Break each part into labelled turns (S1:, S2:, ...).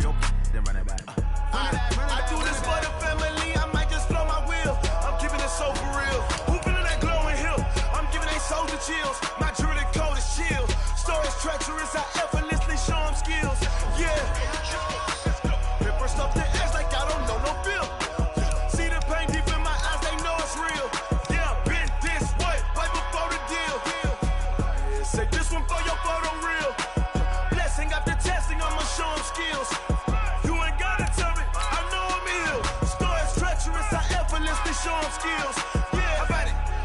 S1: on your then run it back.
S2: I do this for the family, I might just blow my wheel. I'm keeping it so for real. Who feeling that glowing hill? I'm giving they soldier chills. My jewelry code is chill. Stories treacherous, I effortlessly show them skills. Yeah. Paper stuff the edge like I don't know no feel. See the pain deep in my eyes, they know it's real. Yeah, been this way, right before the deal. Say this one for your photo real. Blessing after testing, I'ma show them skills. You ain't gotta tell me, I know I'm ill. Stories treacherous, I effortlessly show them skills. Yeah,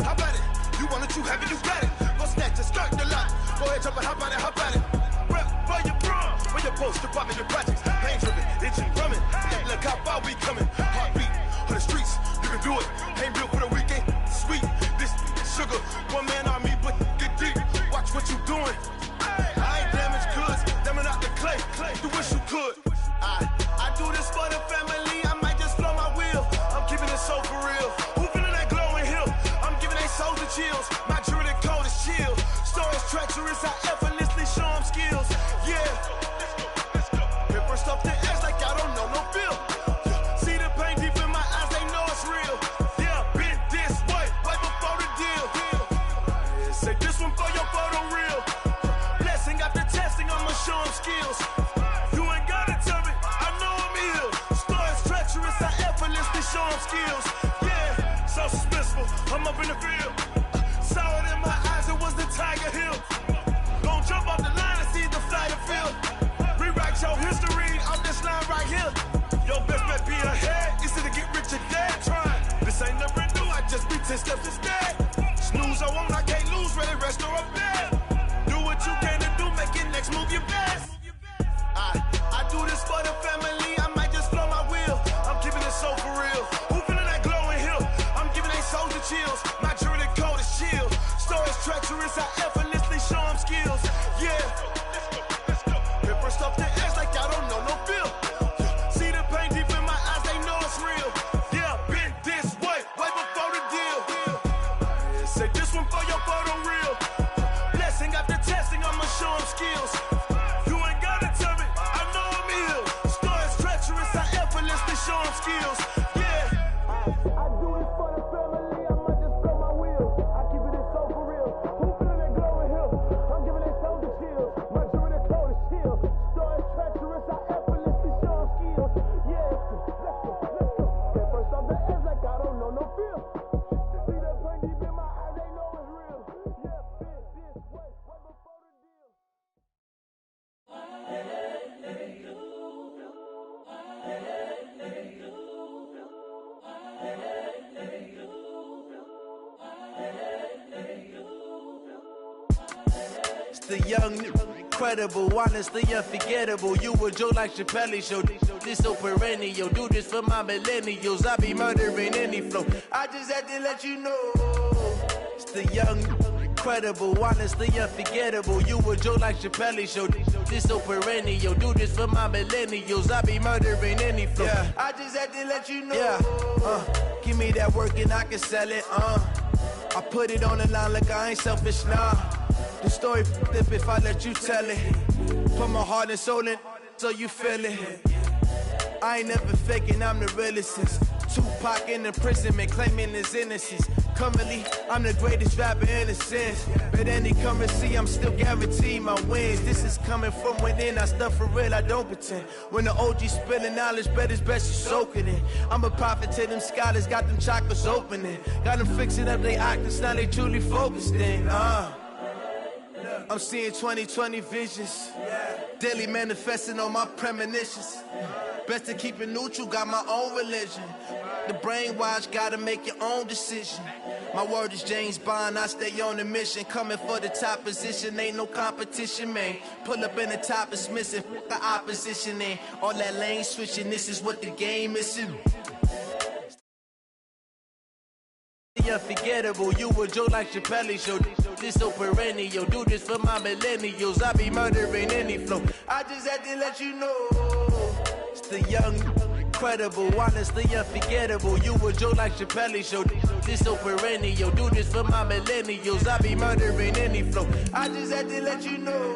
S2: how about it? You want it, you have it, you got it. Go snatch it, start the lot. Go ahead, jump it, how about it? Rep for your bro, for your post, department, your projects. Pain driven, itching, drumming. Look how far we coming. Heartbeat on the streets, you can do it. Ain't built for the weekend, sweet. This sugar, one man army, but get deep. Watch what you doing. I ain't damaged goods, damn out the clay. You wish you could. I do this for the family, I might just blow my wheel. I'm keeping it so for real. Who feeling that glowing hill? I'm giving they soldier chills. My jewelry code is chill. Stories treacherous, I effortlessly show them skills. Yeah. Paper stuff the edge like I don't know no feel. See the pain deep in my eyes, they know it's real. Yeah, been this way, right before the deal. Say this one for your photo real. Blessing after testing, I'ma show them skills. You ain't gotta tell me, I know I'm ill. Stories treacherous, I effortlessly show them skills. Yeah, so suspenseful, I'm up in the field. Saw it in my eyes, it was the Tiger Hill. Gon' jump off the line and see the flight of field. Rewrite your history off this line right here. Your best bet be ahead, easy to get rich or dead. Trying, this ain't never new, I just be 10 steps instead. Snooze I won't, I can't lose, ready, rest or up bed. Do what you can to do, make it next move your best. I do this for the family, I might just blow my wheel. I'm keeping it so for real. Who feeling that glowing hill? I'm giving they soldier chills. My jewelry code is chill. Stories treacherous, I effortlessly show them skills. Yeah. Paper stuff the edge like I don't know no feel. See the pain deep in my eyes, they know it's real. Yeah, been this way, right before the deal. Say this one for your photo real. Blessing after testing, I'ma show them skills. You ain't gotta tell me, I know I'm ill. Stories treacherous, I effortlessly show them skills. Yeah. I do this for the family, I might just blow my wheel. I keep it so for real. Who feeling that glowing hill? I'm giving they soldier chills. My jewelry code is chill. Stories treacherous, I effortlessly show them skills. Yeah, let's go. Get first off the edge like I don't know no feel. See that pain deep in my eyes, they know it's real. Yeah, been this way, right before the deal.
S3: It's the young, incredible, honestly unforgettable. You a Joe like Chappelle show. This so perennial. Do this for my millennials. I be murdering any flow. I just had to let you know. It's the young, incredible, honestly unforgettable. You a Joe like Chappelle show. This so perennial. Do this for my millennials. I be murdering any flow. Yeah. I just had to let you know. Yeah. Give me that work and I can sell it. I put it on the line like I ain't selfish, nah. The story flip if I let you tell it. Put my heart and soul in so you feel it. I ain't never faking, I'm the realest. Tupac in imprisonment, claiming his innocence. Currently, I'm the greatest rapper in a sense. But any currency, I'm still guaranteed my wins. This is coming from within, I stuff for real, I don't pretend. When the OG spilling knowledge, bet it's best you soak it in. I'm a prophet to them scholars, got them chakras opening. Got them fixing up they octaves, now they truly focused in. I'm seeing 2020 visions. Daily manifesting on my premonitions. Best to keep it neutral, got my own religion. The brainwash, gotta make your own decision. My word is James Bond, I stay on the mission. Coming for the top position, ain't no competition, man. Pull up in the top, it's missing, the opposition ain't. All that lane switching, this is what the game is. Unforgettable, you a Joe like Chappelle show. This so perennial, do this for my millennials. I be murdering any flow. I just had to let you know. It's the young, incredible, honestly unforgettable. You a Joe like Chappelle show. This so perennial, do this for my millennials. I be murdering any flow. I just had to let you know.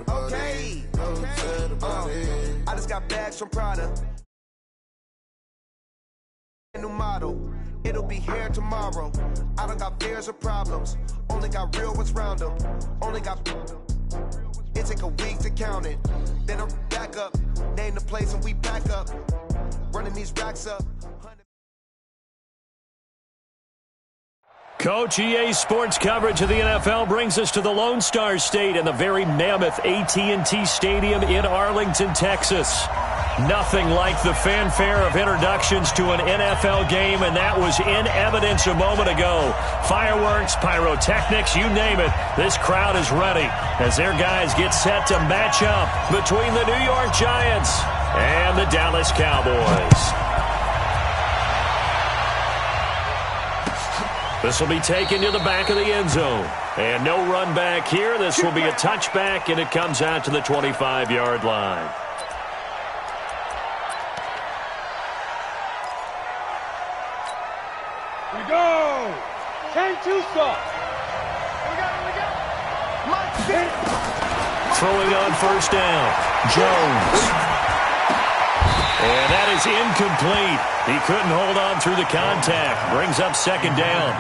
S2: Okay. I just got bags from Prada. New model. It'll be here tomorrow. I don't got fears or problems. Only got real ones round them. Only got. It take a week to count it. Then I'm back up. Name the place and we back up. Running these racks up.
S1: Coach, EA Sports coverage of the NFL brings us to the Lone Star State and the very mammoth AT&T Stadium in Arlington, Texas. Nothing like the fanfare of introductions to an NFL game, and that was in evidence a moment ago. Fireworks, pyrotechnics, you name it. This crowd is ready as their guys get set to match up between the New York Giants and the Dallas Cowboys. This will be taken to the back of the end zone. And no run back here. This will be a touchback, and it comes out to the 25-yard line.
S4: We go! 10-2 stop.
S1: Throwing on first down, Jones. And that is incomplete. He couldn't hold on through the contact. Brings up second down.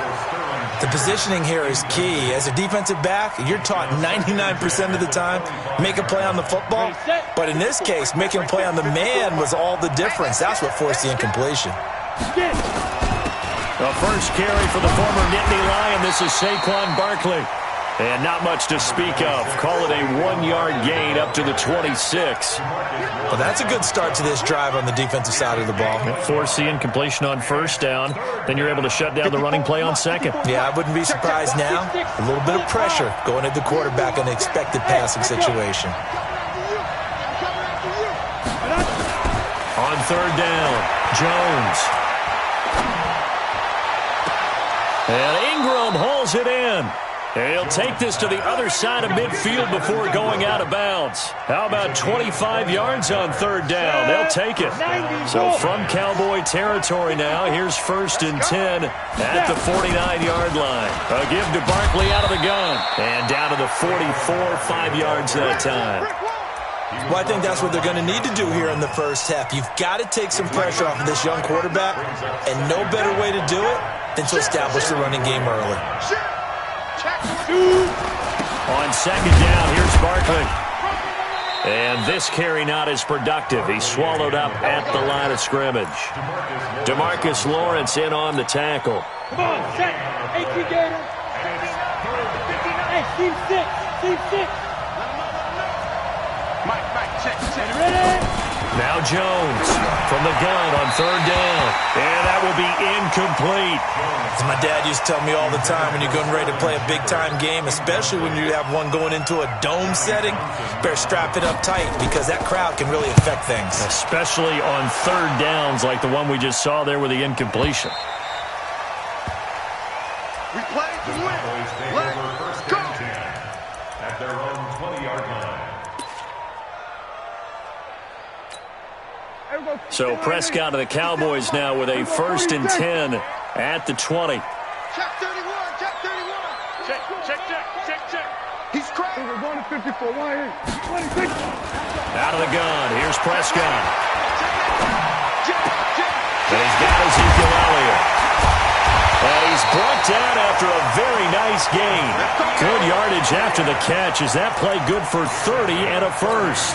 S5: The positioning here is key. As a defensive back, you're taught 99% of the time, make a play on the football. But in this case, making a play on the man was all the difference. That's what forced the incompletion.
S1: The first carry for the former Nittany Lion. This is Saquon Barkley. And not much to speak of. Call it a 1-yard gain up to the 26.
S5: Well, that's a good start to this drive on the defensive side of the ball.
S1: Force the incompletion on first down. Then you're able to shut down the running play on second.
S5: Yeah, I wouldn't be surprised now. A little bit of pressure going at the quarterback in an expected passing situation.
S1: On third down, Jones. And Ingram hauls it in. He'll take this to the other side of midfield before going out of bounds. How about 25 yards on third down? They'll take it. So from Cowboy territory now, here's first and 10 at the 49-yard line. A give to Barkley out of the gun. And down to the 44, 5 yards that time.
S5: Well, I think that's what they're going to need to do here in the first half. You've got to take some pressure off of this young quarterback, and no better way to do it than to establish the running game early.
S1: On second down, here's Barkley. And this carry not as productive. He's swallowed up at the line of scrimmage. DeMarcus Lawrence in on the tackle.
S4: Come on, set. 18 Gator. Hey, team 6. Team 6. Mike, check. Ready?
S1: Now Jones from the gun on third down. And that will be incomplete.
S5: As my dad used to tell me all the time, when you're getting ready to play a big-time game, especially when you have one going into a dome setting, better strap it up tight because that crowd can really affect things.
S1: Especially on third downs like the one we just saw there with the incompletion.
S2: We play to win. Let's go.
S6: At their own 20-yard line.
S1: So Prescott and the Cowboys now with a first and 10 at the 20.
S2: Check 31. Check. He's cracked.
S4: We're going to 54. 26.
S1: Out of the gun. Here's Prescott. And he's got Ezekiel Elliott. And he's brought down after a very nice gain. Good yardage after the catch. Is that play good for 30 and a first?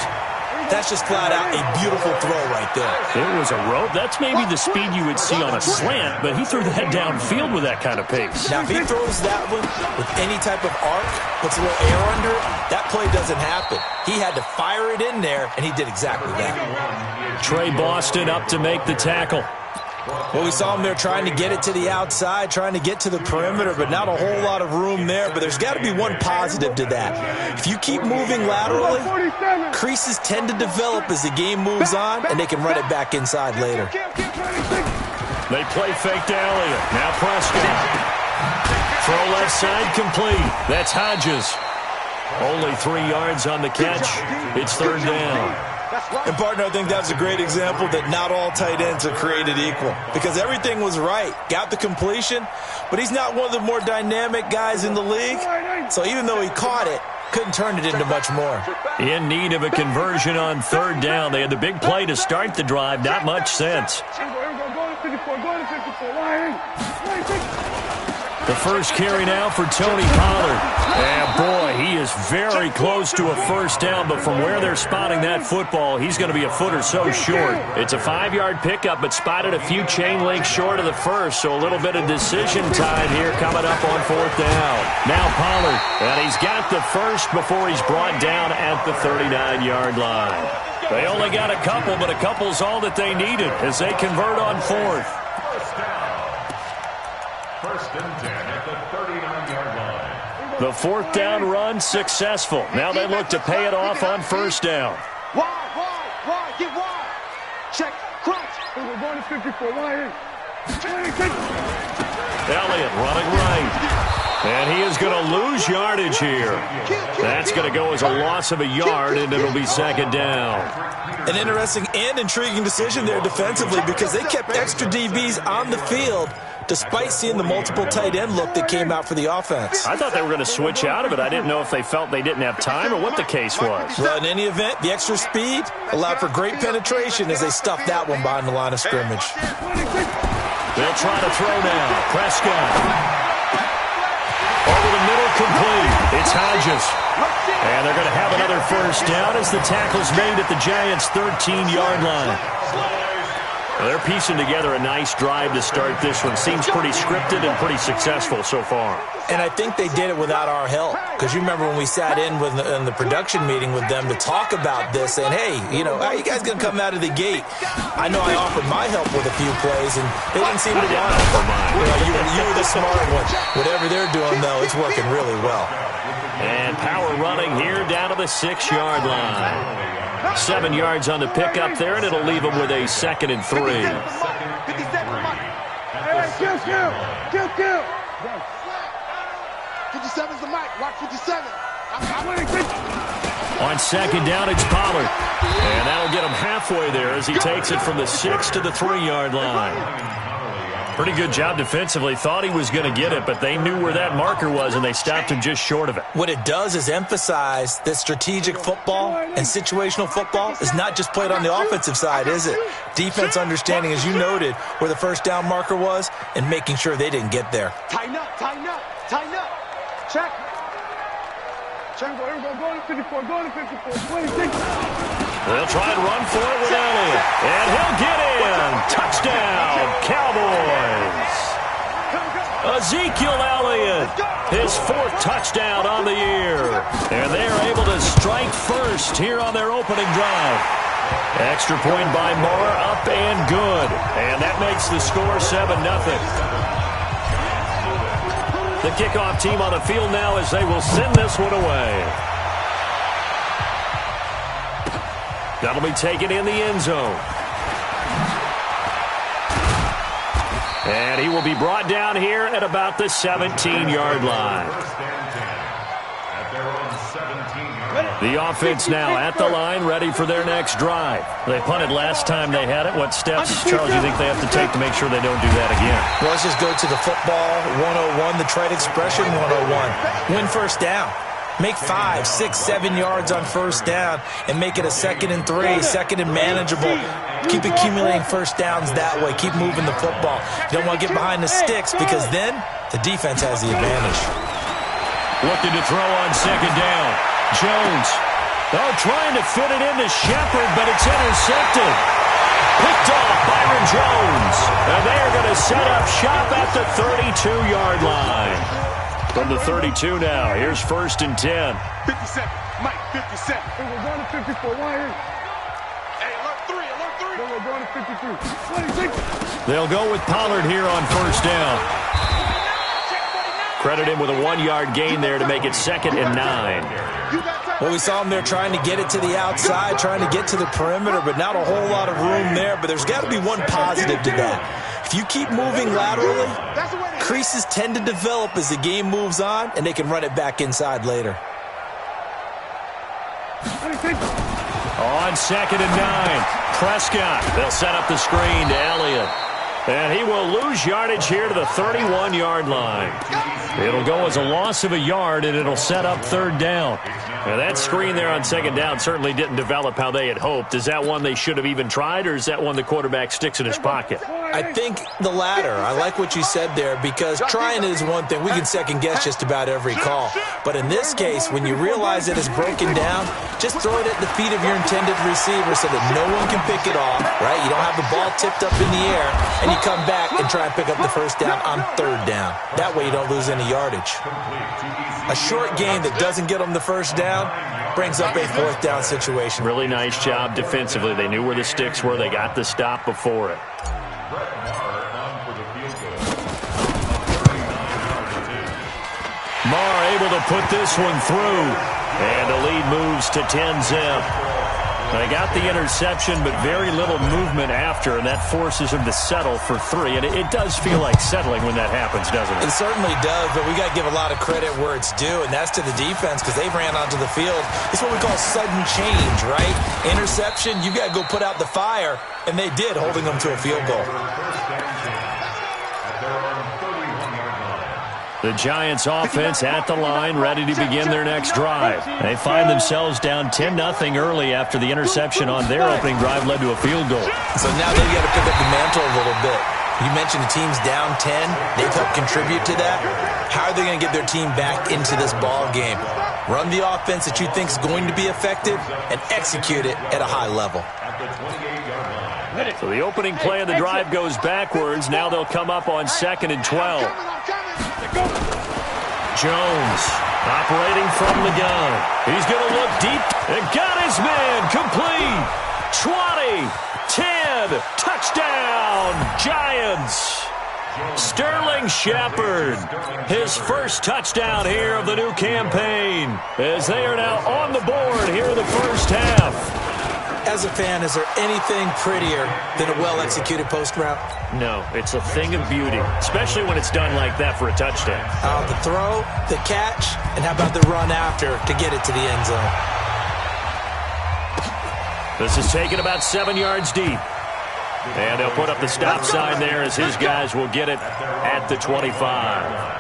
S5: That's just flat out a beautiful throw right there.
S1: It was a rope. That's maybe the speed you would see on a slant, but he threw that downfield with that kind of pace.
S5: Now, if he throws that one with any type of arc, puts a little air under it, that play doesn't happen. He had to fire it in there, and he did exactly that.
S1: Trey Boston up to make the tackle.
S5: Well, we saw him there trying to get it to the outside, trying to get to the perimeter, but not a whole lot of room there. But there's got to be one positive to that. If you keep moving laterally, creases tend to develop as the game moves on, and they can run it back inside later.
S1: They play fake to Elliott. Now Prescott. Throw left side complete. That's Hodges. Only 3 yards on the catch. It's third down.
S5: And, partner, I think that's a great example that not all tight ends are created equal because everything was right. Got the completion, but he's not one of the more dynamic guys in the league. So even though he caught it, Couldn't turn it into much more.
S1: In need of a conversion on third down. They had the big play to start the drive. Not much sense. The first carry now for Tony Pollard. And boy, he is very close to a first down, but from where they're spotting that football, he's going to be a foot or so short. It's a 5-yard pickup, but spotted a few chain links short of the first, so a little bit of decision time here coming up on fourth down. Now Pollard, and he's got the first before he's brought down at the 39-yard line. They only got a couple, but a couple's all that they needed as they convert on fourth.
S6: First and 10 at the 39-yard line.
S1: The fourth down run successful. Now they look to pay it off on first down.
S4: Wide, get wide. Check, crunch. We're going to 54, wide.
S1: Elliott running right. And he is going to lose yardage here. That's going to go as a loss of a yard, and it'll be second down.
S5: An interesting and intriguing decision there defensively because they kept extra DBs on the field despite seeing the multiple tight end look that came out for the offense.
S1: I thought they were going to switch out of it. I didn't know if they felt they didn't have time or what the case was.
S5: Well, in any event, the extra speed allowed for great penetration as they stuffed that one behind the line of scrimmage.
S1: They'll try to throw now. Prescott. Over the middle, complete. It's Hodges. And they're going to have another first down as the tackle's made at the Giants' 13-yard line. Well, they're piecing together a nice drive to start this one. Seems pretty scripted and pretty successful so far.
S5: And I think they did it without our help. Because you remember when we sat in the production meeting with them to talk about this, saying, hey, you know, how are you guys going to come out of the gate? I know I offered my help with a few plays, and they didn't seem to want it. You were the smart one. Whatever they're doing, though, it's working really well.
S1: And power running here down to the 6-yard line. 7 yards on the pickup there, and it'll leave them with a 2nd and 3.
S4: 57, kill. 57's the mic. Watch 57.
S1: On second down, it's Pollard. And that'll get him halfway there as he takes it from the 6 to the 3-yard line. Pretty good job defensively. Thought he was going to get it, but they knew where that marker was, and they stopped him just short of it.
S5: What it does is emphasize that strategic football and situational football is not just played on the offensive side, is it? Defense understanding, as you noted, where the first down marker was and making sure they didn't get there.
S4: Tighten up. Check. Go to 54, 26.
S1: They'll try and run for it with Elliott. And he'll get in. Touchdown, Cowboys. Ezekiel Elliott, his 4th touchdown on the year. And they are able to strike first here on their opening drive. Extra point by Moore, up and good. And that makes the score 7-0. The kickoff team on the field now as they will send this one away. That'll be taken in the end zone. And he will be brought down here at about the 17-yard line. The offense now at the line, ready for their next drive. They punted last time they had it. What steps, Charles, do you think they have to take to make sure they don't do that again?
S5: Well, let's just go to the football 101, the trade expression 101. Win first down. Make 5, 6, 7 yards on first down and make it a 2nd and 3, 2nd and manageable. Keep accumulating first downs that way. Keep moving the football. You don't want to get behind the sticks because then the defense has the advantage.
S1: Looking to throw on second down. Jones. Oh, trying to fit it into Shepard, but it's intercepted. Picked off Byron Jones. And they're going to set up shop at the 32-yard line. From the 32 now, here's 1st and 10.
S4: 57, Mike, 57. We're going to 54, wide. Hey, alert 3. We're going to 52, 26.
S1: They'll go with Pollard here on first down. Credit him with a 1-yard gain there to make it 2nd and 9.
S5: Well, we saw him there trying to get it to the outside, trying to get to the perimeter, but not a whole lot of room there. But there's got to be one positive to that. If you keep moving laterally, creases tend to develop as the game moves on, and they can run it back inside later.
S1: On 2nd and 9, Prescott. They'll set up the screen to Elliott. And he will lose yardage here to the 31-yard line. It'll go as a loss of a yard, and it'll set up third down. Now, that screen there on second down certainly didn't develop how they had hoped. Is that one they should have even tried, or is that one the quarterback sticks in his pocket?
S5: I think the latter. I like what you said there, because trying is one thing. We can second-guess just about every call. But in this case, when you realize it is broken down, just throw it at the feet of your intended receiver so that no one can pick it off, right? You don't have the ball tipped up in the air, and you come back and try and pick up the first down on third down. That way you don't lose any yardage. A short gain that doesn't get them the first down brings up a fourth down situation.
S1: Really nice job defensively. They knew where the sticks were. They got the stop before it. Marr able to put this one through. And the lead moves to 10-zip. They got the interception, but very little movement after, and that forces them to settle for 3. And it does feel like settling when that happens, doesn't it?
S5: It certainly does, but we got to give a lot of credit where it's due, and that's to the defense, because they ran onto the field. It's what we call sudden change, right? Interception, you got to go put out the fire, and they did, holding them to a field goal.
S1: The Giants offense at the line, ready to begin their next drive. They find themselves down 10-0 early after the interception on their opening drive led to a field goal.
S5: So now they've got to pick up the mantle a little bit. You mentioned the team's down 10. They've helped contribute to that. How are they going to get their team back into this ball game? Run the offense that you think is going to be effective and execute it at a high level.
S1: So the opening play of the drive goes backwards. Now they'll come up on 2nd and 12. Jones operating from the gun. He's going to look deep and got his man complete. 20, 10, touchdown, Giants. Sterling Shepard, his first touchdown here of the new campaign, as they are now on the board here in the first half.
S5: As a fan, is there anything prettier than a well-executed post route?
S1: No, it's a thing of beauty, especially when it's done like that for a touchdown.
S5: The throw, the catch, and how about the run after to get it to the end zone?
S1: This is taken about 7 yards deep. And they'll put up the stop sign there as his guys will get it at the 25.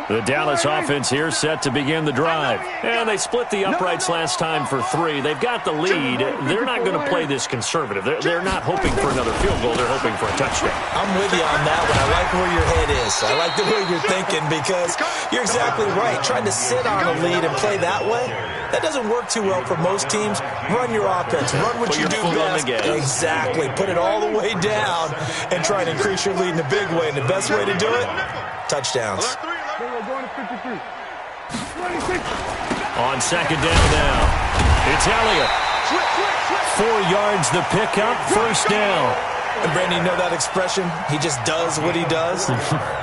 S1: The Dallas offense here set to begin the drive. And they split the uprights last time for 3. They've got the lead. They're not going to play this conservative. They're not hoping for another field goal. They're hoping for a touchdown.
S5: I'm with you on that one. I like where your head is. I like the way you're thinking, because you're exactly right. Trying to sit on a lead and play that way, that doesn't work too well for most teams. Run your offense. Run what you do best. Exactly. Put it all the way down and try and increase your lead in a big way. And the best way to do it, touchdowns.
S1: On 2nd down now, it's Elliott. 4 yards the pickup, first down.
S5: And Brandon, you know that expression? He just does what he does.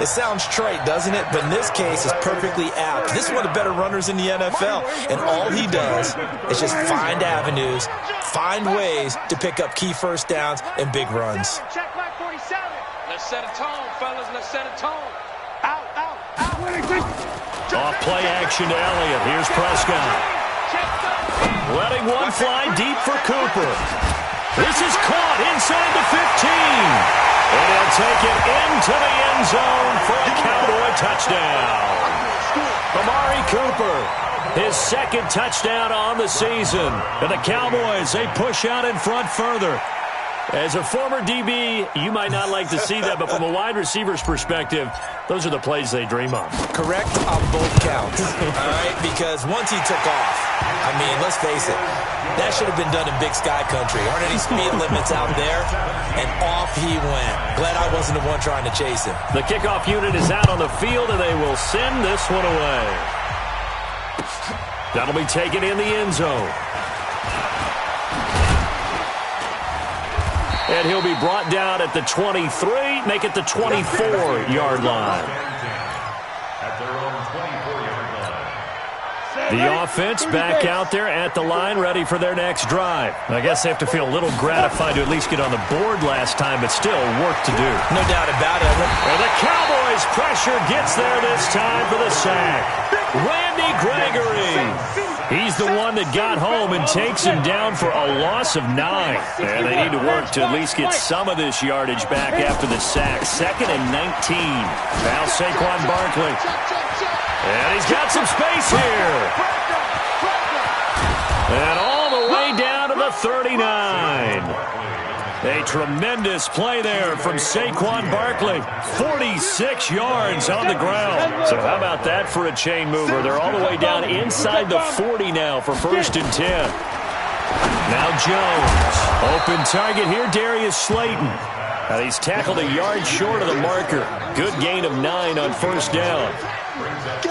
S5: It sounds trite, doesn't it? But in this case, it's perfectly apt. This is one of the better runners in the NFL. And all he does is just find avenues, find ways to pick up key first downs and big runs.
S7: Check back 47. Let's set a tone, fellas. Let's set a tone. Out, out, out.
S1: Off play action to Elliott. Here's Prescott. Letting one fly deep for Cooper. This is caught inside the 15. And he'll take it into the end zone for a Cowboy touchdown. Amari Cooper, his 2nd touchdown on the season. And the Cowboys, they push out in front further. As a former DB, you might not like to see that, but from a wide receiver's perspective, those are the plays they dream of.
S5: Correct on both counts, all right? Because once he took off, I mean, let's face it, that should have been done in Big Sky Country. Aren't any speed limits out there? And off he went. Glad I wasn't the one trying to chase him.
S1: The kickoff unit is out on the field, and they will send this one away. That'll be taken in the end zone. And he'll be brought down at the 23, make it the 24-yard line. The offense back out there at the line, ready for their next drive. I guess they have to feel a little gratified to at least get on the board last time, but still work to do.
S5: No doubt about it.
S1: And the Cowboys' pressure gets there this time for the sack. Randy Gregory. He's the one that got home and takes him down for a loss of 9. And they need to work to at least get some of this yardage back after the sack. 2nd and 19. Now Saquon Barkley. And he's got some space here. And all the way down to the 39. A tremendous play there from Saquon Barkley. 46 yards on the ground. So how about that for a chain mover? They're all the way down inside the 40 now for 1st and 10. Now Jones. Open target here, Darius Slayton. Now he's tackled a yard short of the marker. Good gain of 9 on 1st down.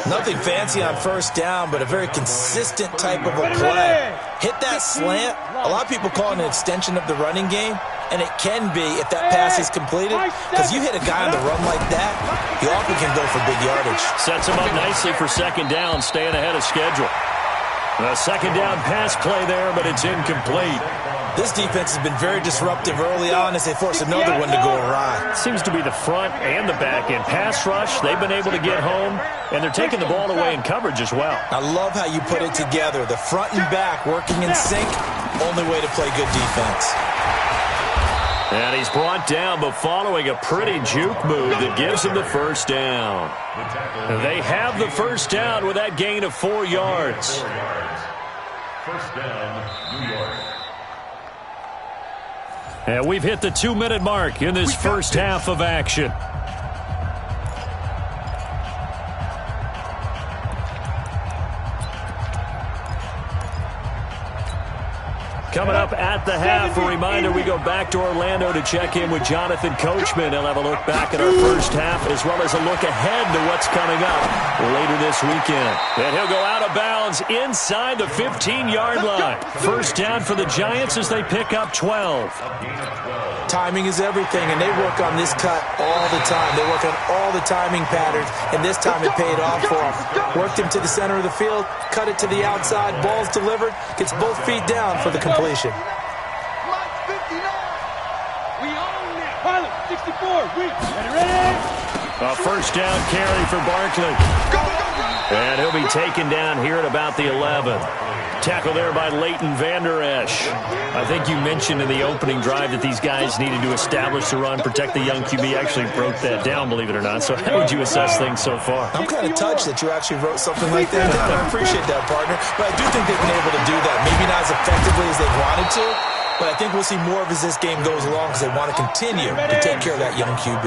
S5: Nothing fancy on 1st down, but a very consistent type of a play. Hit that slant. A lot of people call it an extension of the running game, and it can be if that pass is completed, because you hit a guy on the run like that, he often can go for big yardage.
S1: Sets him up nicely for 2nd down, staying ahead of schedule. A 2nd down pass play there, but it's incomplete.
S5: This defense has been very disruptive early on as they force another one to go awry.
S1: Seems to be the front and the back end. Pass rush, they've been able to get home, and they're taking the ball away in coverage as well.
S5: I love how you put it together. The front and back working in sync, only way to play good defense.
S1: And he's brought down, but following a pretty juke move that gives him the 1st down. They have the 1st down with that gain of 4 yards.
S6: 1st down, New York.
S1: And we've hit the 2-minute mark in this 1st half of action. Coming up at the half, a reminder, we go back to Orlando to check in with Jonathan Coachman. He'll have a look back at our 1st half as well as a look ahead to what's coming up later this weekend. And he'll go out of bounds inside the 15-yard line. 1st down for the Giants as they pick up 12.
S5: Timing is everything, and they work on this cut all the time. They work on all the timing patterns, and this time it paid off for them. Worked him to the center of the field, cut it to the outside, ball's delivered, gets both feet down for the completion.
S4: We own it. Pilot, 64, ready?
S1: A 1st down carry for Barkley. And he'll be taken down here at about the 11. Tackle there by Leighton Vander Esch. I think you mentioned in the opening drive that these guys needed to establish the run, protect the young QB. Actually broke that down, believe it or not. So how would you assess things so far?
S5: I'm kind of touched that you actually wrote something like that down. I appreciate that, partner. But I do think they've been able to do that. Maybe not as effectively as they wanted to, but I think we'll see more of as this game goes along because they want to continue to take care of that young QB.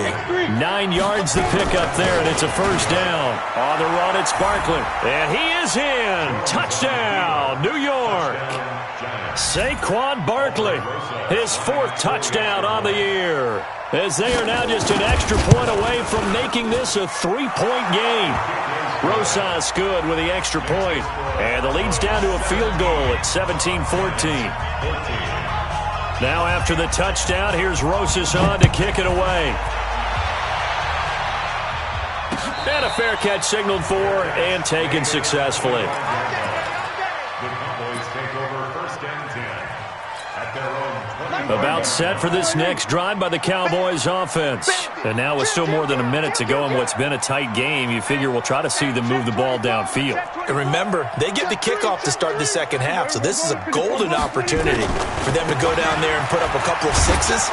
S1: 9 yards to pick up there, and it's a 1st down. On the run, it's Barkley. And he is in. Touchdown, New York. Saquon Barkley, his 4th touchdown on the year, as they are now just an extra point away from making this a 3-point game. Rosas good with the extra point, and the lead's down to a field goal at 17-14. Now after the touchdown, here's Rosas on to kick it away. And a fair catch signaled for and taken successfully. About set for this next drive by the Cowboys offense. And now with still more than a minute to go in what's been a tight game, you figure we'll try to see them move the ball downfield.
S5: And remember, they get the kickoff to start the 2nd half, so this is a golden opportunity for them to go down there and put up a couple of 6s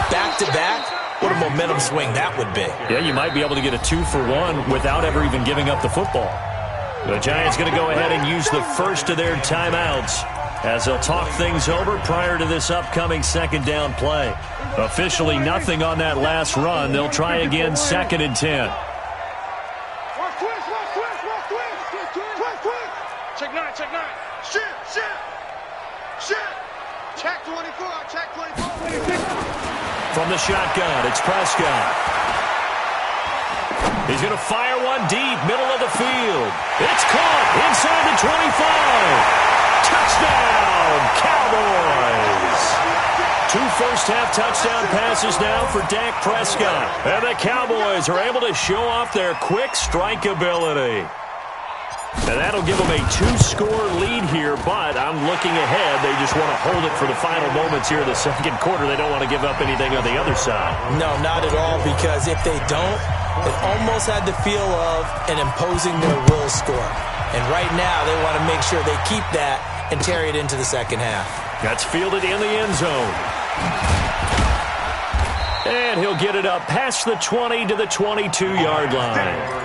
S5: back-to-back. What a momentum swing that would be.
S1: Yeah, you might be able to get a 2-for-1 without ever even giving up the football. The Giants going to go ahead and use the 1st of their timeouts as they'll talk things over prior to this upcoming 2nd down play. Officially nothing on that last run. They'll try again 2nd and 10.
S4: Check 9. Shit. Check 24.
S1: From the shotgun, it's Prescott. He's going to fire one deep, middle of the field. It's caught inside the 25. Touchdown, Cowboys! 2 first-half touchdown passes now for Dak Prescott. And the Cowboys are able to show off their quick strike ability. And that'll give them a 2-score lead here, but I'm looking ahead. They just want to hold it for the final moments here in the 2nd quarter. They don't want to give up anything on the other side.
S5: No, not at all, because if they don't, it almost had the feel of an imposing their will score. And right now, they want to make sure they keep that and carry it into the second half.
S1: That's fielded in the end zone. And he'll get it up past the 20 to the 22-yard line.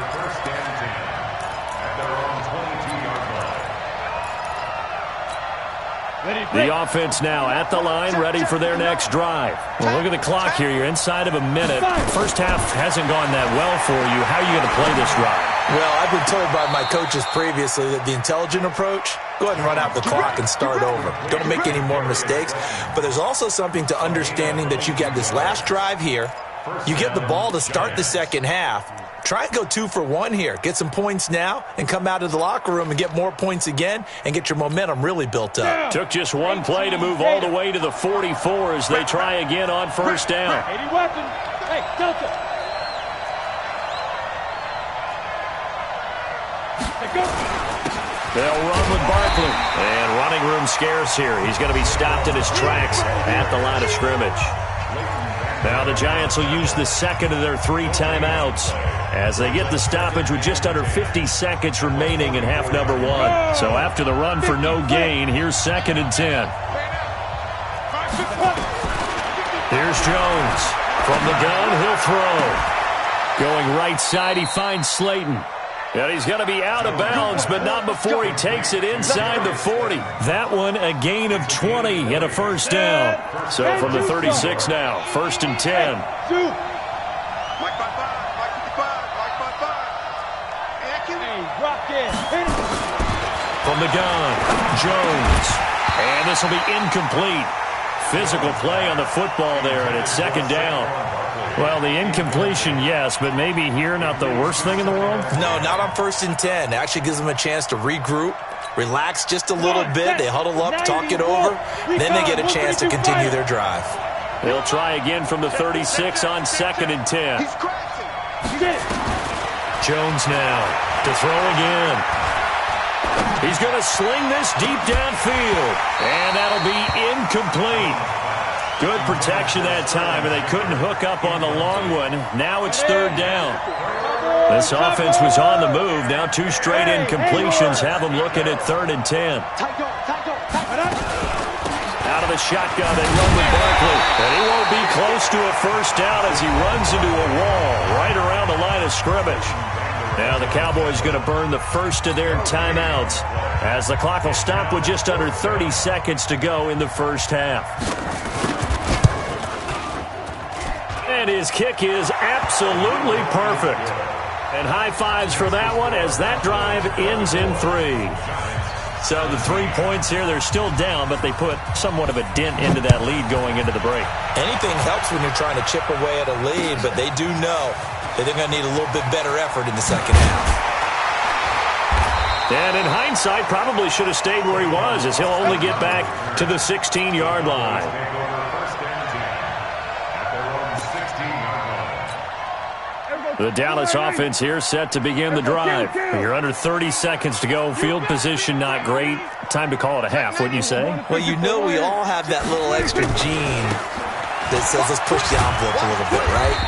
S1: The offense now at the line, ready for their next drive. Well, look at the clock here. You're inside of a minute. First half hasn't gone that well for you. How are you going to play this drive?
S5: Well, I've been told by my coaches previously that the intelligent approach, go ahead and run out the clock and start over. Don't make any more mistakes. But there's also something to understanding that you get this last drive here. You get the ball to start the second half. Try and go 2 for 1 here. Get some points now and come out of the locker room and get more points again and get your momentum really built up.
S1: Took just one play to move all the way to the 44 as they try again on first down.
S7: Hey, Delta.
S1: They'll run with Barkley. And running room scarce here. He's going to be stopped in his tracks at the line of scrimmage. Now the Giants will use the second of their 3 timeouts as they get the stoppage with just under 50 seconds remaining in half number 1. So after the run for no gain, here's 2nd and 10. Here's Jones. From the gun, he'll throw. Going right side, he finds Slayton. And he's going to be out of bounds, but not before he takes it inside the 40. That one a gain of 20 and a first down. So from the 36 now, 1st and 10. From the gun, Jones. And this will be incomplete. Physical play on the football there, and it's 2nd down. Well, the incompletion, yes, but maybe here not the worst thing in the world?
S5: No, not on 1st and 10. It actually gives them a chance to regroup, relax just a little bit. They huddle up, talk it over. Then they get a chance to continue their drive.
S1: They'll try again from the 36 on 2nd and 10. Jones now to throw again. He's going to sling this deep downfield, and that'll be incomplete. Good protection that time, and they couldn't hook up on the long one. Now it's 3rd down. This offense was on the move. Now 2 straight incompletions have them looking at 3rd and 10. Out of the shotgun, they run with Barkley. And he won't be close to a first down as he runs into a wall right around the line of scrimmage. Now the Cowboys going to burn the first of their timeouts as the clock will stop with just under 30 seconds to go in the first half. And his kick is absolutely perfect. And high fives for that one as that drive ends in 3. So the 3 points here, they're still down, but they put somewhat of a dent into that lead going into the break.
S5: Anything helps when you're trying to chip away at a lead, but they do know that they're going to need a little bit better effort in the second half.
S1: And in hindsight, probably should have stayed where he was as he'll only get back to the 16-yard line. The Dallas offense here set to begin the drive. You're under 30 seconds to go. Field position not great. Time to call it a half, wouldn't you say?
S5: Well, you know we all have that little extra gene that says let's push the envelope a little bit, right?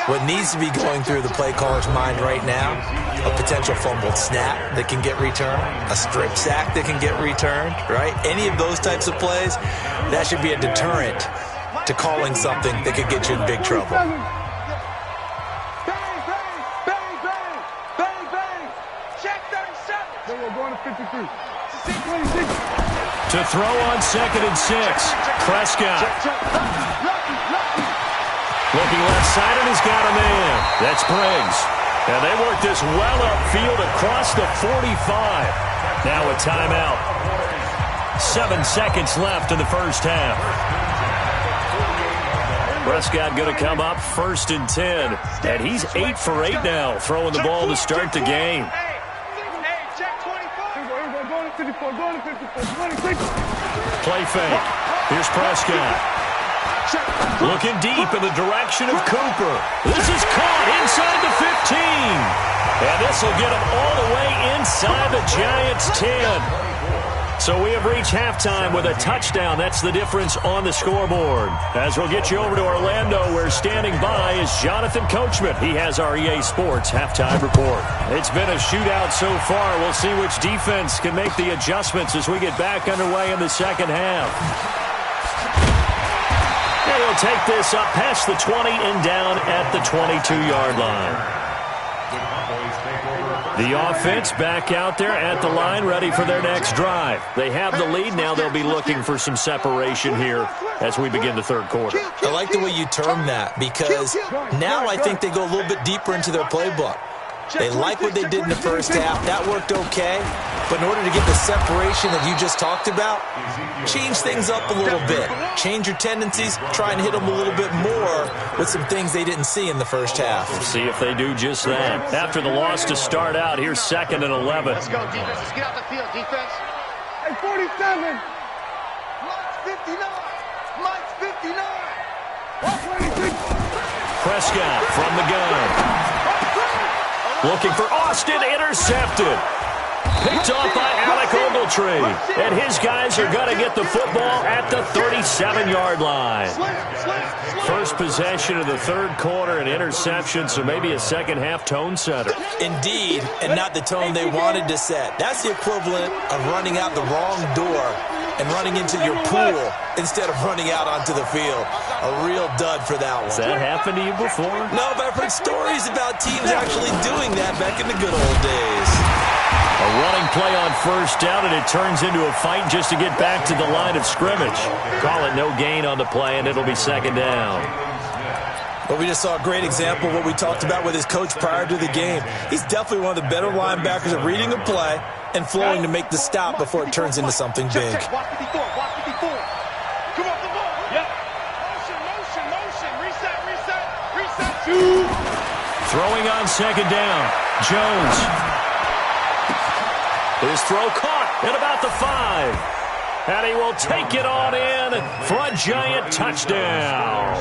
S5: What needs to be going through the play caller's mind right now, a potential fumbled snap that can get returned, a strip sack that can get returned, right? Any of those types of plays, that should be a deterrent to calling something that could get you in big trouble.
S1: To throw on 2nd and 6, Prescott. Looking left side, and he's got a man. That's Briggs. And they work this well upfield across the 45. Now a timeout. 7 seconds left in the first half. Prescott going to come up 1st and 10. And he's 8 for 8 now, throwing the ball to start the game. Play fake. Here's Prescott. Looking deep in the direction of Cooper. This is caught inside the 15. And this will get him all the way inside the Giants' 10. So we have reached halftime with a touchdown. That's the difference on the scoreboard. As we'll get you over to Orlando, where standing by is Jonathan Coachman. He has our EA Sports halftime report. It's been a shootout so far. We'll see which defense can make the adjustments as we get back underway in the second half. And he'll take this up past the 20 and down at the 22-yard line. The offense back out there at the line, ready for their next drive. They have the lead. Now they'll be looking for some separation here as we begin the third quarter.
S5: I like the way you term that, because now I think they go a little bit deeper into their playbook. They like what they did in the first half. That worked okay. But in order to get the separation that you just talked about, change things up a little bit. Change your tendencies. Try and hit them a little bit more with some things they didn't see in the first half.
S1: We'll see if they do just that. After the loss to start out, here's 2nd and 11.
S7: Let's go, defense. Let's get out the field, defense.
S4: Hey, 47.
S2: Mike's 59. Mike's 59.
S1: Prescott from the gun. Looking for Austin, intercepted. Picked off by Alec Ogletree. And his guys are going to get the football at the 37-yard line. First possession of the third quarter, an interception, so maybe a second-half tone setter.
S5: Indeed, and not the tone they wanted to set. That's the equivalent of running out the wrong door and running into your pool instead of running out onto the field. A real dud for that one.
S1: Has that happened to you before?
S5: No, but I've heard stories about teams actually doing that back in the good old days.
S1: A running play on first down, and it turns into a fight just to get back to the line of scrimmage. Call it no gain on the play, and it'll be second down.
S5: Well, we just saw a great example of what we talked about with his coach prior to the game. He's definitely one of the better linebackers at reading a play and flowing to make the stop before it turns into something big.
S7: Watch 54, watch 54. Come on, come on. Yep. Motion. Reset.
S1: Throwing on second down. Jones. His throw caught at about the 5. And he will take it on in for a giant touchdown.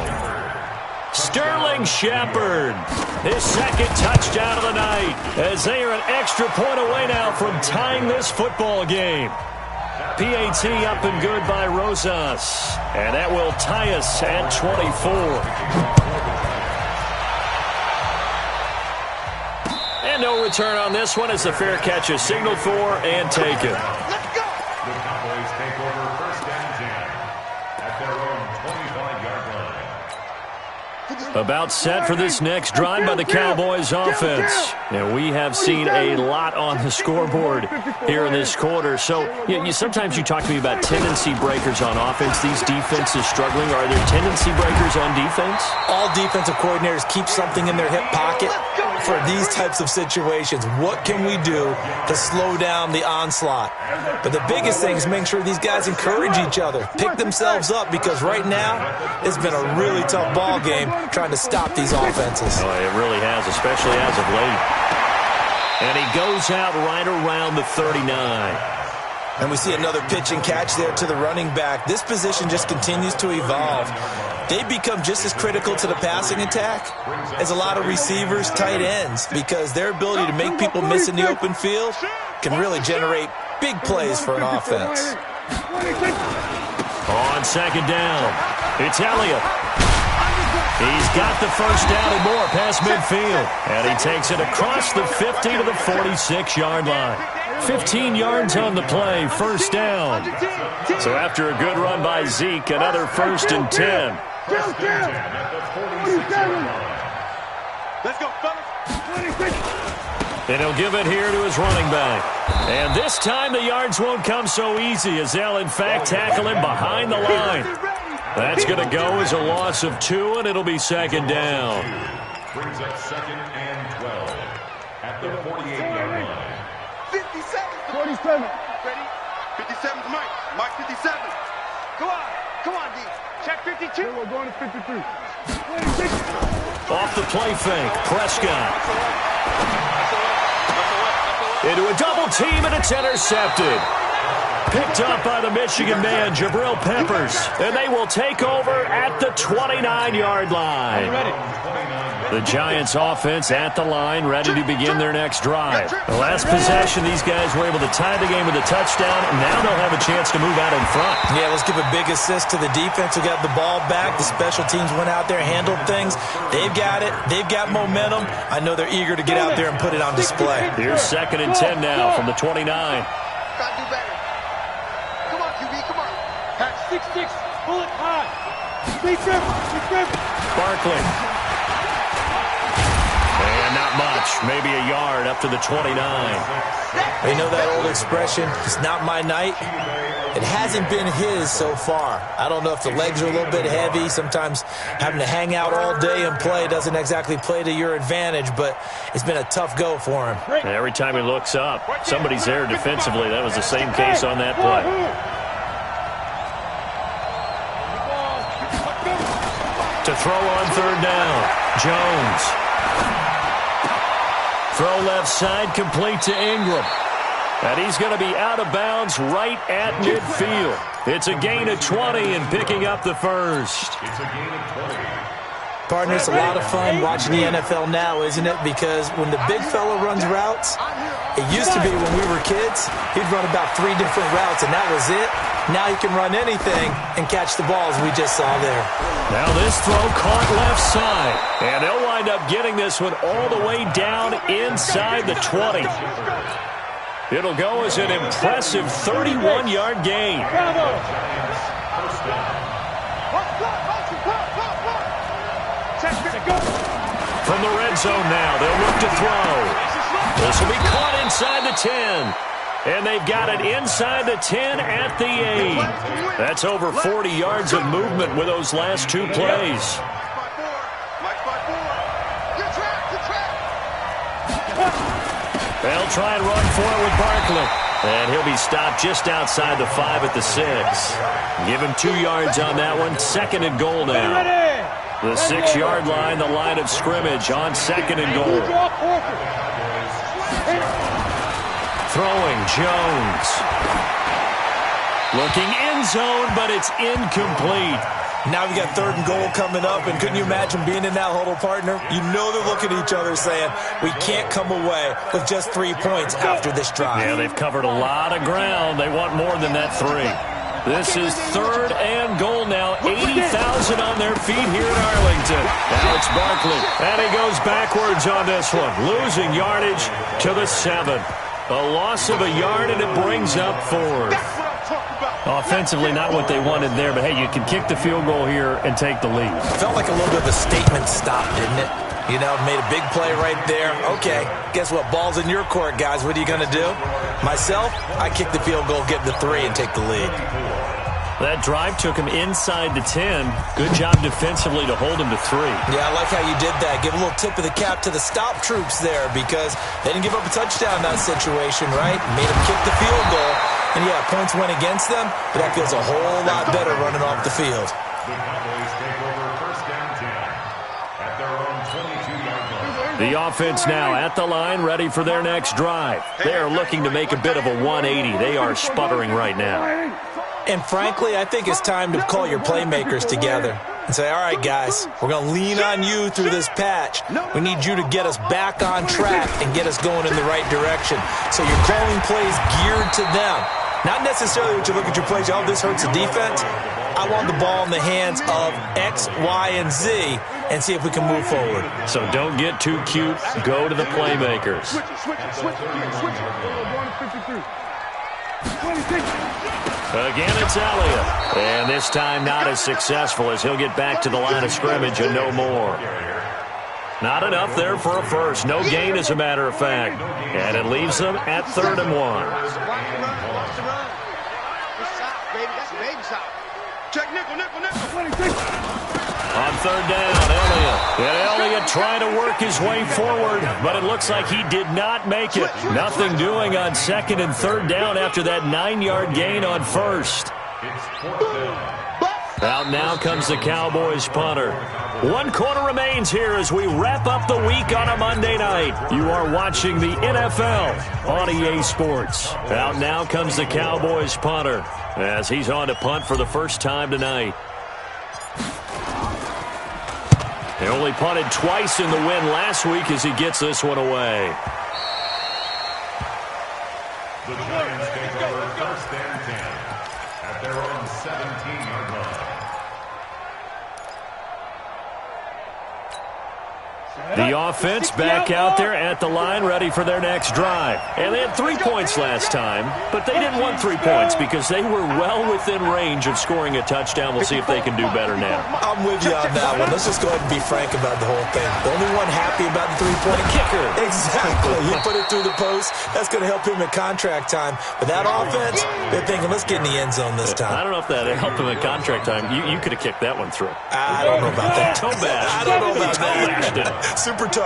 S1: Sterling Shepard, his second touchdown of the night, as they are an extra point away now from tying this football game. PAT up and good by Rosas, and that will tie us at 24. And no return on this one as the fair catch is signaled for and taken.
S7: Let's go.
S6: The Cowboys take over first and 10 at their own 25-yard line.
S1: About set for this next drive by the Cowboys offense. And we have seen a lot on the scoreboard here in this quarter. So sometimes you talk to me about tendency breakers on offense. These defenses struggling. Are there tendency breakers on defense?
S5: All defensive coordinators keep something in their hip pocket for these types of situations. What can we do to slow down the onslaught? But the biggest thing is make sure these guys encourage each other, pick themselves up, because right now it's been a really tough ball game trying to stop these offenses.
S1: Oh, it really has, especially as of late. And he goes out right around the 39.
S5: And we see another pitch and catch there to the running back. This position just continues to evolve. They become just as critical to the passing attack as a lot of receivers, tight ends, because their ability to make people miss in the open field can really generate big plays for an offense.
S1: On second down, it's Elliott. He's got the first down and more past midfield. And he takes it across the 50 to the 46-yard line. 15 yards on the play, first down. So after a good run by Zeke, another first and 10.
S6: First and 10 at the 46-yard line.
S7: Let's go, fellas.
S1: And he'll give it here to his running back. And this time the yards won't come so easy as they'll, in fact, tackle him behind the line. That's going to go as a loss of 2, and it'll be second down.
S6: Brings up second and 12 at the 48-yard line.
S2: 57.
S4: 47.
S7: Ready? 57's Mike. Mike 57. Come on, D. Check 52.
S4: We're going to 53.
S1: Off the play fake, Prescott. Into a double team, and it's intercepted. Picked up by the Michigan man, Jabril Peppers. And they will take over at the 29-yard line. The Giants offense at the line, ready to begin their next drive. The last possession, these guys were able to tie the game with a touchdown, and now they'll have a chance to move out in front.
S5: Yeah, let's give a big assist to the defense who got the ball back. The special teams went out there, handled things. They've got it. They've got momentum. I know they're eager to get out there and put it on display.
S1: Here's 2nd and 10 now from the 29.
S7: Gotta do better. Come on, QB, come on. Patch 6-6, pull it high.
S1: Barkley. And not much. Maybe a yard up to the 29.
S5: You know that old expression, it's not my night? It hasn't been his so far. I don't know if the legs are a little bit heavy. Sometimes having to hang out all day and play doesn't exactly play to your advantage, but it's been a tough go for him.
S1: And every time he looks up, somebody's there defensively. That was the same case on that play. To throw on 3rd down, Jones. Throw left side, complete to Ingram. And he's going to be out of bounds right at midfield. It's a gain of 20 and picking up the first.
S6: It's a gain of 20.
S5: Partner, it's a lot of fun watching the NFL now, isn't it? Because when the big fella runs routes, it used to be when we were kids, he'd run about 3 different routes, and that was it. Now he can run anything and catch the balls we just saw there.
S1: Now this throw caught left side. And they'll wind up getting this one all the way down inside the 20. It'll go as an impressive 31-yard gain. From the red zone now, they'll look to throw. This will be caught inside the 10. And they've got it inside the 10 at the 8. That's over 40 yards of movement with those last 2 plays. They'll try and run for it with Barkley. And he'll be stopped just outside the 5 at the 6. Give him 2 yards on that one. 2nd and goal now. The 6-yard line, the line of scrimmage on 2nd and goal. Throwing, Jones. Looking end zone, but it's incomplete.
S5: Now we got 3rd and goal coming up, and couldn't you imagine being in that huddle, partner? You know they're looking at each other saying, we can't come away with just 3 points after this drive.
S1: Yeah, they've covered a lot of ground. They want more than that 3. This is 3rd and goal now. 80,000 on their feet here in Arlington. Now it's Barkley, and he goes backwards on this one, losing yardage to the 7. A loss of a yard, and it brings up 4th. Offensively, not what they wanted there, but hey, you can kick the field goal here and take the lead.
S5: Felt like a little bit of a statement stop, didn't it? You know, made a big play right there. Okay, guess what? Ball's in your court, guys. What are you going to do? Myself, I kick the field goal, get the 3, and take the lead.
S1: That drive took him inside the 10. Good job defensively to hold him to 3.
S5: Yeah, I like how you did that. Give a little tip of the cap to the stop troops there because they didn't give up a touchdown in that situation, right? Made them kick the field goal. And, yeah, points went against them, but that feels a whole lot better running off the field.
S6: The Cowboys take over 1st down 10 at their own 22-yard line.
S1: The offense now at the line, ready for their next drive. They are looking to make a bit of a 180. They are sputtering right now.
S5: And frankly, I think it's time to call your playmakers together and say, all right, guys, we're going to lean on you through this patch. We need you to get us back on track and get us going in the right direction. So you're calling plays geared to them. Not necessarily what you look at your plays, oh, this hurts the defense. I want the ball in the hands of X, Y, and Z and see if we can move forward.
S1: So don't get too cute. Go to the playmakers. Again, it's Elliott. And this time not as successful as he'll get back to the line of scrimmage and no more. Not enough there for a first. No gain, as a matter of fact. And it leaves them at 3rd and 1.
S7: Check nickel.
S1: On 3rd down, Elliott. And Elliott trying to work his way forward, but it looks like he did not make it. Nothing doing on 2nd and 3rd down after that 9-yard gain on 1st. Out now comes the Cowboys punter. 1 quarter remains here as we wrap up the week on a Monday night. You are watching the NFL on EA Sports. Out now comes the Cowboys punter as he's on to punt for the first time tonight. They only punted twice in the win last week as he gets this one away.
S6: The Giants take over first and 10 at their own 17-yard line.
S1: The offense back out there at the line, ready for their next drive. And they had 3 points last time, but they didn't want 3 points because they were well within range of scoring a touchdown. We'll see if they can do better now.
S5: I'm with you on that one. Let's just go ahead and be frank about the whole thing. The only one happy about the three-point kicker. Exactly. He put it through the post. That's going to help him at contract time. But that offense, they're thinking, let's get in the end zone this time.
S1: I don't know if that helped him at contract time. You could have kicked that one through.
S5: I don't know about that.
S1: Toe bash.
S5: I don't know about
S1: that.
S5: Super toe.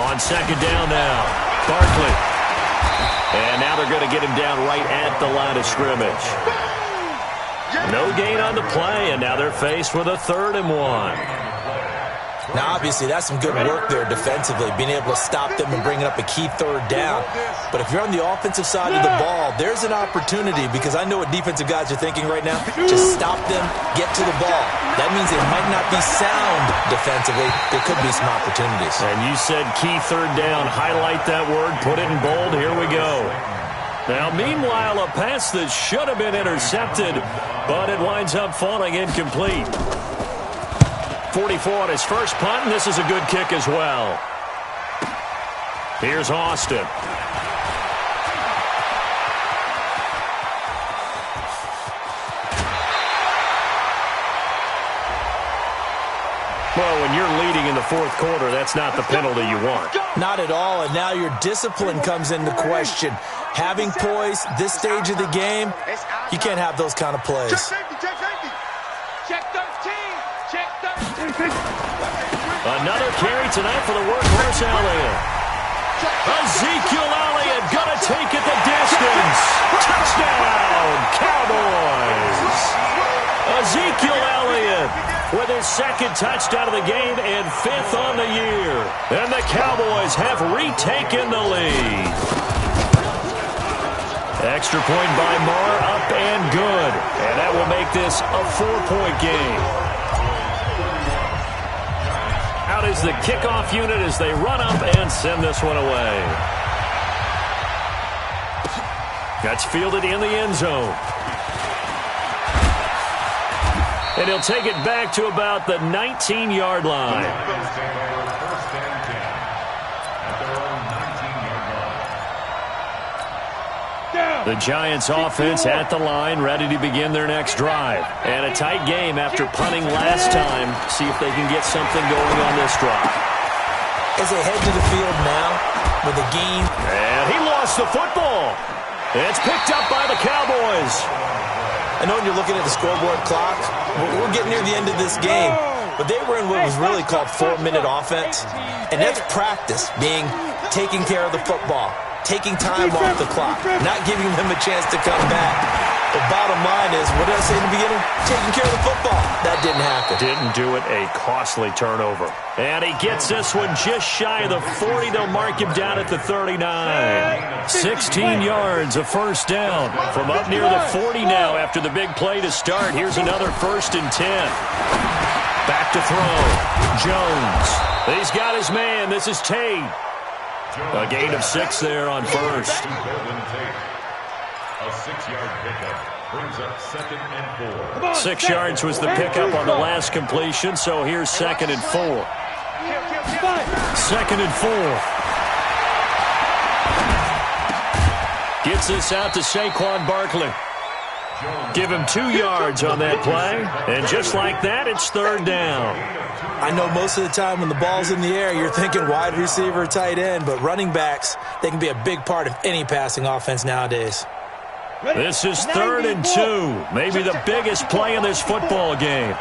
S1: On second down now, Barkley. And now they're going to get him down right at the line of scrimmage. No gain on the play, and now they're faced with a 3rd and 1.
S5: Now, obviously, that's some good work there defensively, being able to stop them and bringing up a key 3rd down. But if you're on the offensive side of the ball, there's an opportunity, because I know what defensive guys are thinking right now. Just stop them, get to the ball. That means it might not be sound defensively. There could be some opportunities.
S1: And you said key 3rd down. Highlight that word. Put it in bold. Here we go. Now, meanwhile, a pass that should have been intercepted, but it winds up falling incomplete. 44 on his first punt, and this is a good kick as well. Here's Austin. Well, when you're leading in the 4th quarter, that's not the penalty you want.
S5: Not at all, and now your discipline comes into question. Having poise this stage of the game, you can't have those kind of plays.
S7: Check safety, check safety. Check 13, check 13.
S1: Another carry tonight for the workhorse Elliott. Ezekiel Elliott gonna take it the distance. Touchdown, Cowboys. Ezekiel Elliott with his 2nd touchdown of the game and 5th on the year. And the Cowboys have retaken the lead. Extra point by Marr, up and good. And that will make this a 4-point game. Out is the kickoff unit as they run up and send this one away. That's fielded in the end zone. And he'll take it back to about the 19-yard line. The Giants offense at the line, ready to begin their next drive. And a tight game after punting last time. See if they can get something going on this drive.
S5: As they head to the field now with a gain.
S1: And he lost the football. It's picked up by the Cowboys.
S5: I know when you're looking at the scoreboard clock, we're getting near the end of this game. But they were in what was really called 4-minute offense. And that's practice, being taking care of the football, taking time off the clock, not giving them a chance to come back. The bottom line is, what did I say in the beginning? Taking care of the football. That didn't happen.
S1: Didn't do it, a costly turnover. And he gets this one just shy of the 40. They'll mark him down at the 39. 16 yards, a first down. From up near the 40 now after the big play to start. Here's another 1st and 10. Back to throw. Jones. He's got his man. This is Tate. A gain of 6 there on first.
S6: A 6-yard pickup brings up 2nd and 4.
S1: 6 yards was the pickup on the last completion, so here's 2nd and 4. 2nd and 4. Gets this out to Saquon Barkley. Give him 2 yards on that play, and just like that, it's 3rd down.
S5: I know most of the time when the ball's in the air, you're thinking wide receiver, tight end, but running backs, they can be a big part of any passing offense nowadays.
S1: This is 3rd and 2, maybe the biggest play in this football game.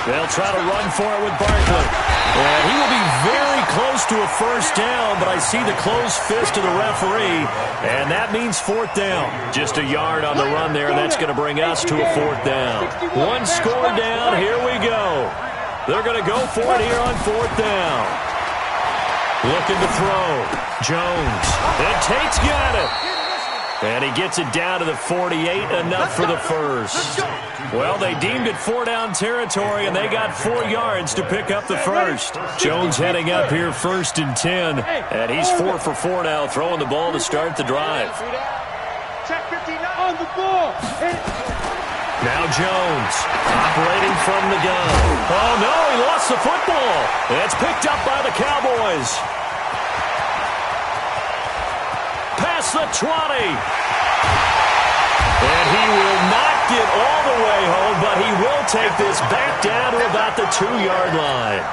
S1: They'll try to run for it with Barkley. And he will be very close to a first down, but I see the closed fist of the referee, and that means 4th down. Just a yard on the run there, and that's going to bring us to a 4th down. 1 score down, here we go. They're going to go for it here on 4th down. Looking to throw. Jones. And Tate's got it. And he gets it down to the 48, enough for the first. Well, they deemed it 4-down territory, and they got 4 yards to pick up the first. Jones heading up here 1st and 10, and he's 4 for 4 now, throwing the ball to start the drive.
S7: Check 59 on the ball.
S1: Now Jones, operating from the gun. Oh, no, he lost the football. It's picked up by the Cowboys. Past the 20. And he will not get all the way home, but he will take this back down to about the 2-yard line.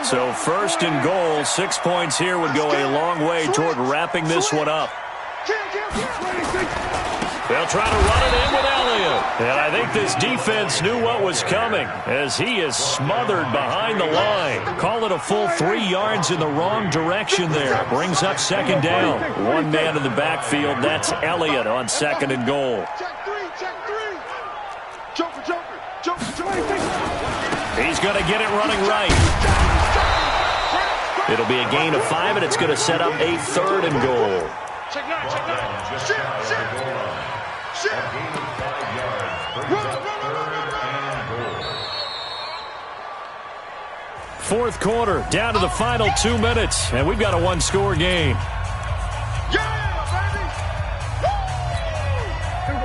S1: So 1st and goal, 6 points here would go a long way toward wrapping this one up. They'll try to run it in with Elliott. And I think this defense knew what was coming as he is smothered behind the line. Call it a full 3 yards in the wrong direction there. Brings up 2nd down. 1 man in the backfield. That's Elliott on 2nd and goal.
S7: Check 3, check 3. Joker.
S1: He's going to get it running right. It'll be a gain of 5, and it's going to set up a 3rd and goal.
S7: Check 9. Shit.
S1: Fourth quarter, down to the final 2 minutes, and we've got a 1-score game.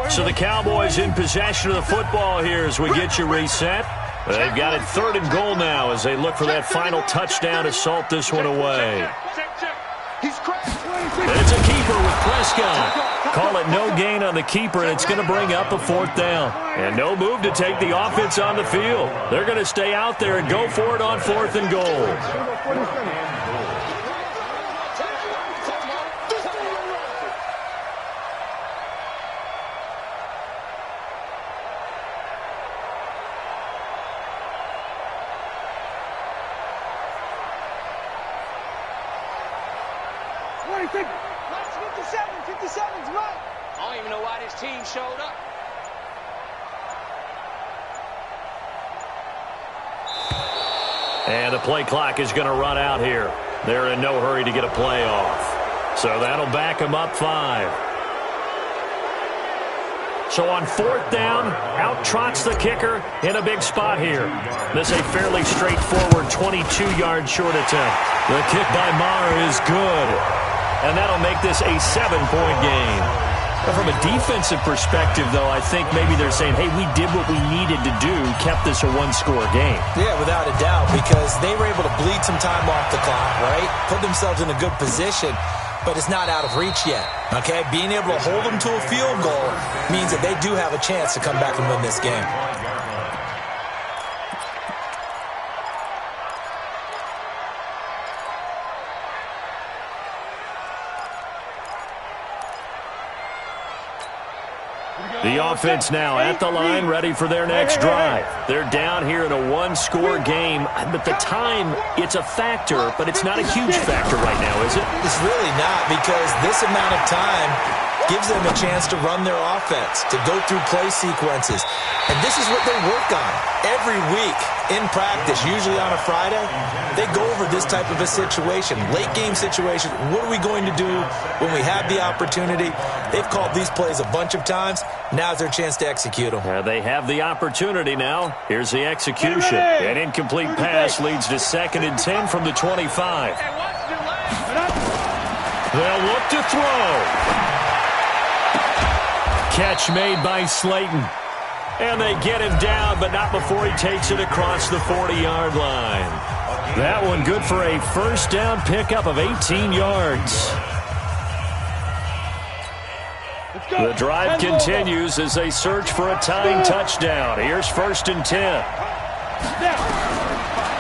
S1: So the Cowboys in possession of the football here as we get you reset. They've got it 3rd and goal now as they look for that final touchdown to salt this one away. It's a keeper with Prescott. Call it no gain on the keeper, and it's going to bring up a 4th down. And no move to take the offense on the field. They're going to stay out there and go for it on 4th and goal.
S7: That's 57's right. I don't even know why this team showed up.
S1: And the play clock is going to run out here. They're in no hurry to get a play off. So that'll back them up 5. So on 4th down, out trots the kicker in a big spot here. This a fairly straightforward 22-yard short attempt. The kick by Maher is good. And that'll make this a 7-point game. But from a defensive perspective, though, I think maybe they're saying, hey, we did what we needed to do, kept this a 1-score game.
S5: Yeah, without a doubt, because they were able to bleed some time off the clock, right? Put themselves in a good position, but it's not out of reach yet, okay? Being able to hold them to a field goal means that they do have a chance to come back and win this game.
S1: The offense now at the line, ready for their next drive. They're down here in a 1-score game, but the time, it's a factor, but it's not a huge factor right now, is it?
S5: It's really not, because this amount of time gives them a chance to run their offense, to go through play sequences. And this is what they work on every week in practice, usually on a Friday. They go over this type of a situation, late game situation. What are we going to do when we have the opportunity? They've called these plays a bunch of times. Now's their chance to execute them.
S1: They have the opportunity now. Here's the execution. An incomplete pass leads to 2nd and 10 from the 25. They'll look to throw. Catch made by Slayton. And they get him down, but not before he takes it across the 40-yard line. That one good for a 1st down pickup of 18 yards. The drive continues as they search for a tying touchdown. Here's 1st and 10.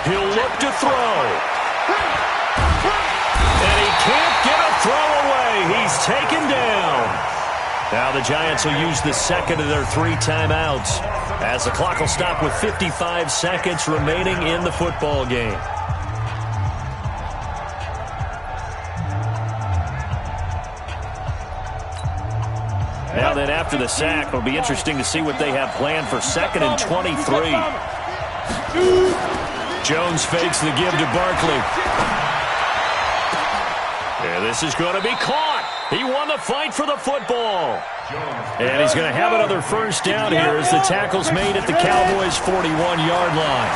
S1: He'll look to throw. And he can't get a throw away. He's taken down. Now the Giants will use the 2nd of their 3 timeouts as the clock will stop with 55 seconds remaining in the football game. Now then, after the sack, it'll be interesting to see what they have planned for 2nd and 23. Jones fakes the give to Barkley. And this is going to be caught. He won the fight for the football. And he's going to have another first down here as the tackle's made at the Cowboys' 41-yard line.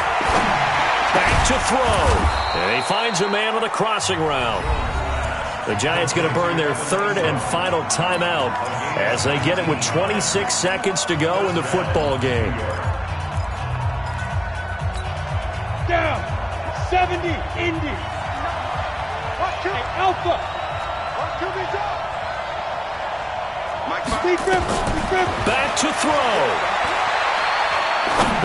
S1: Back to throw. And he finds a man on the crossing route. The Giants going to burn their third and final timeout as they get it with 26 seconds to go in the football game.
S7: Down. 70. Indy. Alpha.
S1: Back to throw.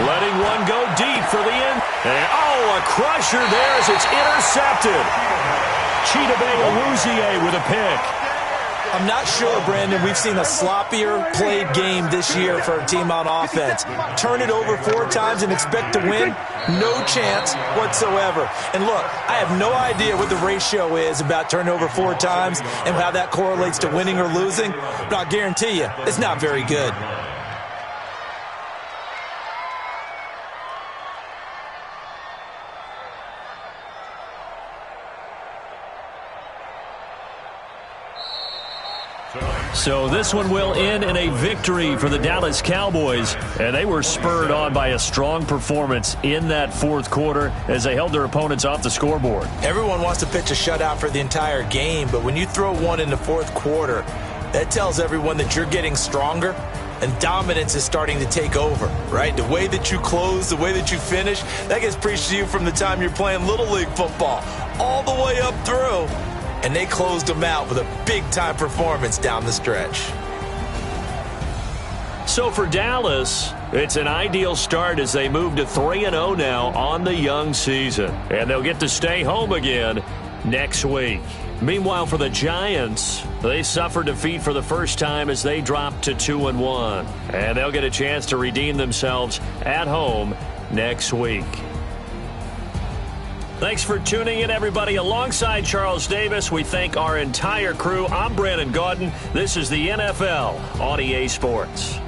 S1: Letting one go deep for the end. And, a crusher there as it's intercepted. Chidobe with a pick.
S5: I'm not sure, Brandon, we've seen a sloppier played game this year for a team on offense. Turn it over 4 times and expect to win? No chance whatsoever. And look, I have no idea what the ratio is about turning over 4 times and how that correlates to winning or losing, but I'll guarantee you, it's not very good.
S1: So this one will end in a victory for the Dallas Cowboys, and they were spurred on by a strong performance in that fourth quarter as they held their opponents off the scoreboard.
S5: Everyone wants to pitch a shutout for the entire game, but when you throw one in the fourth quarter, that tells everyone that you're getting stronger and dominance is starting to take over, right? The way that you close, the way that you finish, that gets preached to you from the time you're playing Little League football all the way up through. And they closed them out with a big-time performance down the stretch.
S1: So for Dallas, it's an ideal start as they move to 3-0 now on the young season. And they'll get to stay home again next week. Meanwhile, for the Giants, they suffered defeat for the first time as they dropped to 2-1. And they'll get a chance to redeem themselves at home next week. Thanks for tuning in, everybody. Alongside Charles Davis, we thank our entire crew. I'm Brandon Gaudin. This is the NFL on EA Sports.